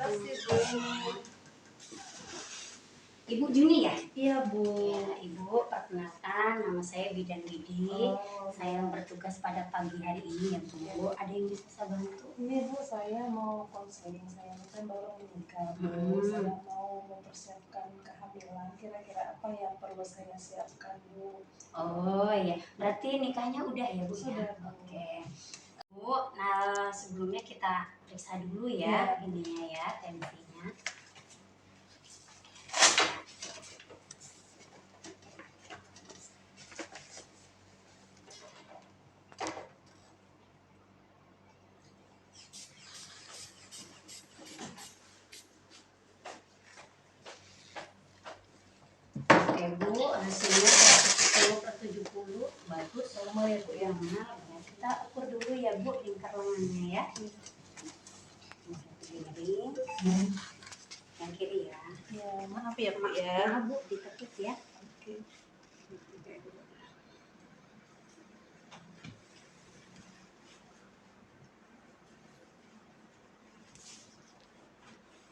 kasih, Bu. Ibu Juni ya? Iya, Bu. Ya, Ibu, perkenalkan nama saya Bidan Widi. Saya bertugas pada pagi hari ini ya, Bu. Ada yang bisa saya bantu? Ini, Bu, saya mau konseling. Saya kan baru menikah, Bu. Saya mau mempersiapkan kehamilan. Kira-kira apa yang perlu saya siapkan, Bu? Oh ya, berarti nikahnya udah ya, Bu? Sudah, ya? Bu. Oke. Bu, nah sebelumnya kita periksa dulu ya, ininya ya, tensinya. Oke, Bu, hasilnya 110/70, bagus. Normal ya, Bu, ya. Nah, kita ukur dulu ya, Bu, lingkar lengannya ya. Kiri, yang kiri ya. Ya, maaf ya, Bu, ya. Maaf, Bu, ditekuk ya. Oke.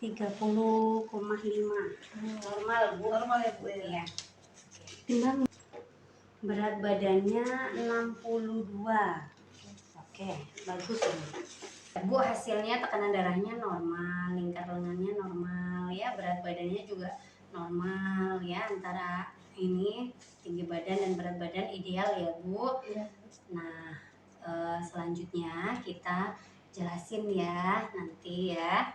30,5. Normal, Bu. Normal ya, Bu, ya. Iya. Timbang berat badannya 62. Oke, bagus ini. Bu, hasilnya tekanan darahnya normal, lingkar lengannya normal ya, berat badannya juga normal ya, antara ini tinggi badan dan berat badan ideal ya, Bu. Iya. Nah, selanjutnya kita jelasin ya nanti ya.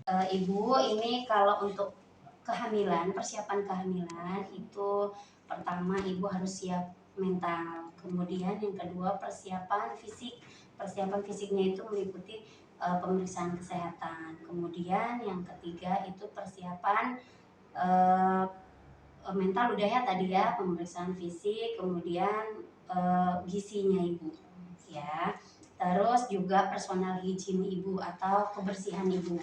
Ibu, ini kalau untuk kehamilan, persiapan kehamilan itu pertama Ibu harus siap mental. Kemudian yang kedua persiapan fisik. Persiapan fisiknya itu meliputi pemeriksaan kesehatan. Kemudian yang ketiga itu persiapan mental udah ya tadi ya, pemeriksaan fisik, kemudian gizinya Ibu ya. Terus juga personal hygiene Ibu atau kebersihan Ibu.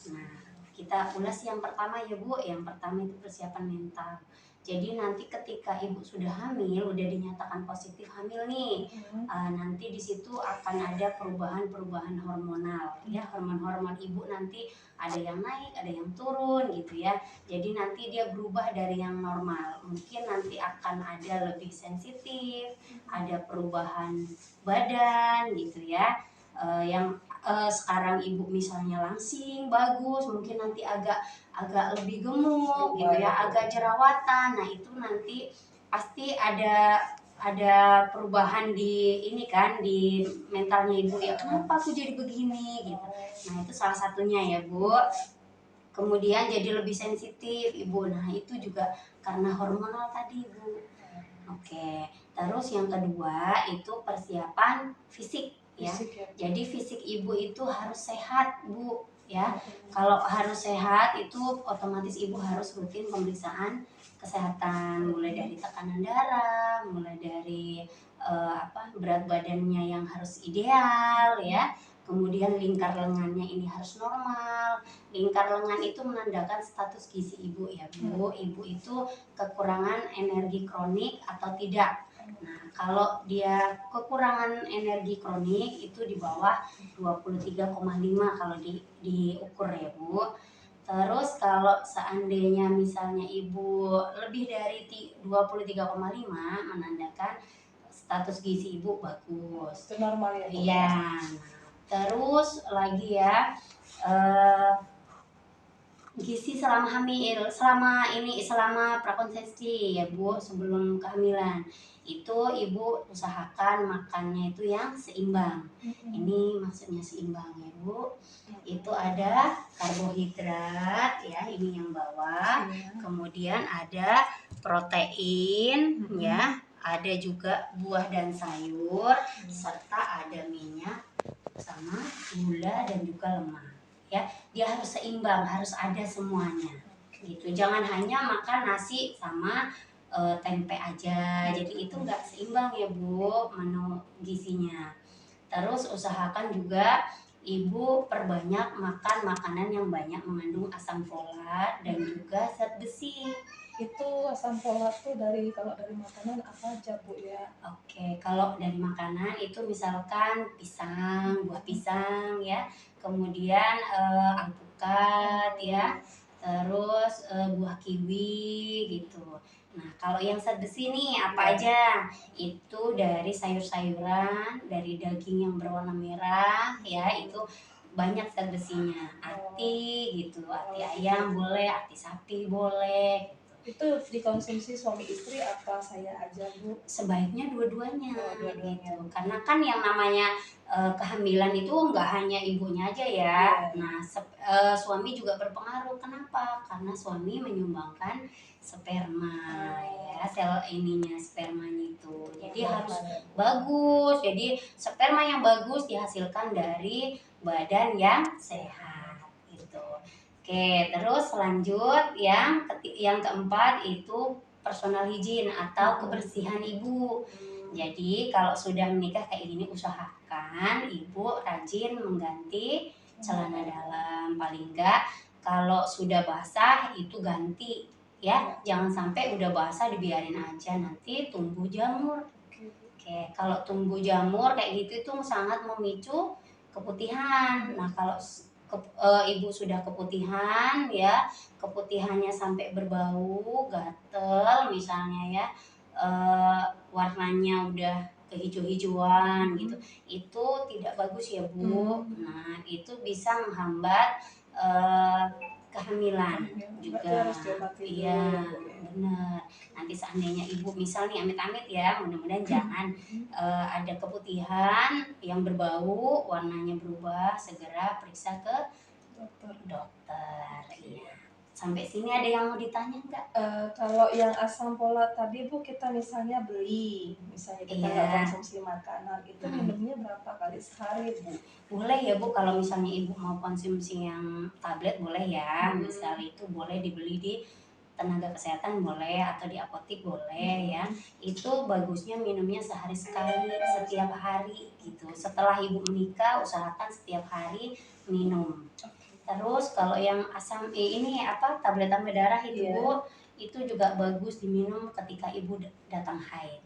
Nah, kita ulas yang pertama ya, Bu. Yang pertama itu persiapan mental. Jadi nanti ketika Ibu sudah hamil, udah dinyatakan positif hamil nih, nanti di situ akan ada perubahan-perubahan hormonal ya. Hormon-hormon Ibu nanti ada yang naik, ada yang turun gitu ya. Jadi nanti dia berubah dari yang normal. Mungkin nanti akan ada lebih sensitif, ada perubahan badan gitu ya. Yang sekarang Ibu misalnya langsing, bagus, mungkin nanti agak lebih gemuk gitu ya, agak jerawatan. Nah, itu nanti pasti ada perubahan di ini kan, di mentalnya Ibu ya, kenapa aku jadi begini gitu. Nah, itu salah satunya ya, Bu. Kemudian jadi lebih sensitif Ibu. Nah, itu juga karena hormonal tadi, Bu. Oke. Terus yang kedua itu persiapan fisik ya. Jadi fisik Ibu itu harus sehat, Bu ya. Kalau harus sehat itu otomatis Ibu harus rutin pemeriksaan kesehatan, mulai dari tekanan darah, mulai dari berat badannya yang harus ideal ya. Kemudian lingkar lengannya ini harus normal. Lingkar lengan itu menandakan status gizi Ibu ya, Bu. Ibu itu kekurangan energi kronik atau tidak. Nah, kalau dia kekurangan energi kronik itu di bawah 23,5 kalau diukur ya, Bu. Terus kalau seandainya misalnya Ibu lebih dari 23,5 menandakan status gizi Ibu bagus. Itu normal ya, Bu? Iya. Terus lagi ya, gizi selama hamil, selama prakonsepsi ya, Bu, sebelum kehamilan itu Ibu usahakan makannya itu yang seimbang. Ini maksudnya seimbang ya, Bu. Itu ada karbohidrat ya, ini yang bawah. Kemudian ada protein ya, ada juga buah dan sayur, serta ada minyak sama gula dan juga lemak ya. Dia harus seimbang, harus ada semuanya gitu. Jangan hanya makan nasi sama tempe aja, jadi itu enggak seimbang ya, Bu, menu gizinya. Terus usahakan juga Ibu perbanyak makan makanan yang banyak mengandung asam folat dan juga zat besi. Itu asam folat tuh kalau dari makanan apa aja, Bu, ya? Oke, kalau dari makanan itu misalkan pisang, buah pisang ya. kemudian alpukat ya, terus buah kiwi gitu. Nah, kalau yang zat besi nih apa aja? Itu dari sayur-sayuran, dari daging yang berwarna merah ya, itu banyak zat besinya. Ati gitu, ati ayam boleh, ati sapi boleh gitu. Itu dikonsumsi suami istri apa saya aja, Bu? Sebaiknya dua-duanya, Dua-duanya. gitu. Karena kan yang namanya kehamilan itu nggak hanya ibunya aja ya. Nah, suami juga berpengaruh. Kenapa? Karena suami menyumbangkan sperma ya, sel ininya spermanya itu. Jadi harus bagus. Jadi sperma yang bagus dihasilkan dari badan yang sehat gitu. Oke, terus lanjut yang keempat itu personal hygiene atau kebersihan ibu. Jadi kalau sudah menikah kayak gini usahakan ibu rajin mengganti celana dalam, paling enggak kalau sudah basah itu ganti ya, jangan sampai udah basah dibiarin aja nanti tumbuh jamur. Oke, kalau tumbuh jamur kayak gitu itu sangat memicu keputihan. Nah, kalau ibu sudah keputihan ya, keputihannya sampai berbau, gatel misalnya ya, warnanya udah kehijau-hijauan gitu, itu tidak bagus ya Bu. Nah, itu bisa menghambat kehamilan juga. Iya, benar. Nanti seandainya ibu misalnya amit-amit ya, mudah-mudahan jangan ada keputihan yang berbau, warnanya berubah, segera periksa ke dokter. Iya. Sampai sini ada yang mau ditanya nggak? Kalau yang asam folat tadi Bu, kita misalnya beli, misalnya kita nggak konsumsi makanan, itu minumnya berapa kali sehari Bu? Boleh ya Bu, kalau misalnya ibu mau konsumsi yang tablet boleh ya, misal itu boleh dibeli di tenaga kesehatan boleh atau di apotik boleh ya. Itu bagusnya minumnya sehari sekali, setiap hari gitu. Setelah ibu menikah usahakan setiap hari minum. Terus kalau yang asam ini tablet tambah darah itu Bu, itu juga bagus diminum ketika ibu datang haid.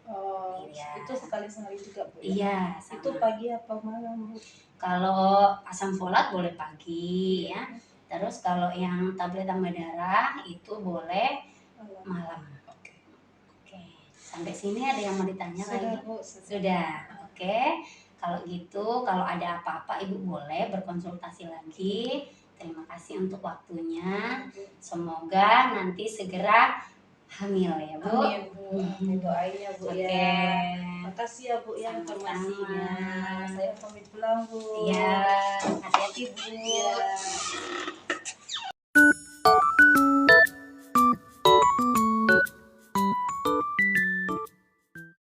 Itu sekali sehari juga Bu? Iya, sama. Itu pagi apa malam Bu? Kalau asam folat boleh pagi ya. Terus kalau yang tablet tambah darah itu boleh malam. Oke. Sampai sini ada yang mau ditanya lagi? Sudah. Oke. Kalau gitu, kalau ada apa-apa ibu boleh berkonsultasi lagi. Terima kasih untuk waktunya. Semoga nanti segera hamil ya Bu. Amin Bu. Doain ya Bu ya. Makasih ya Bu ya informasinya. Saya pamit pulang Bu. Iya. Hati-hati Bu.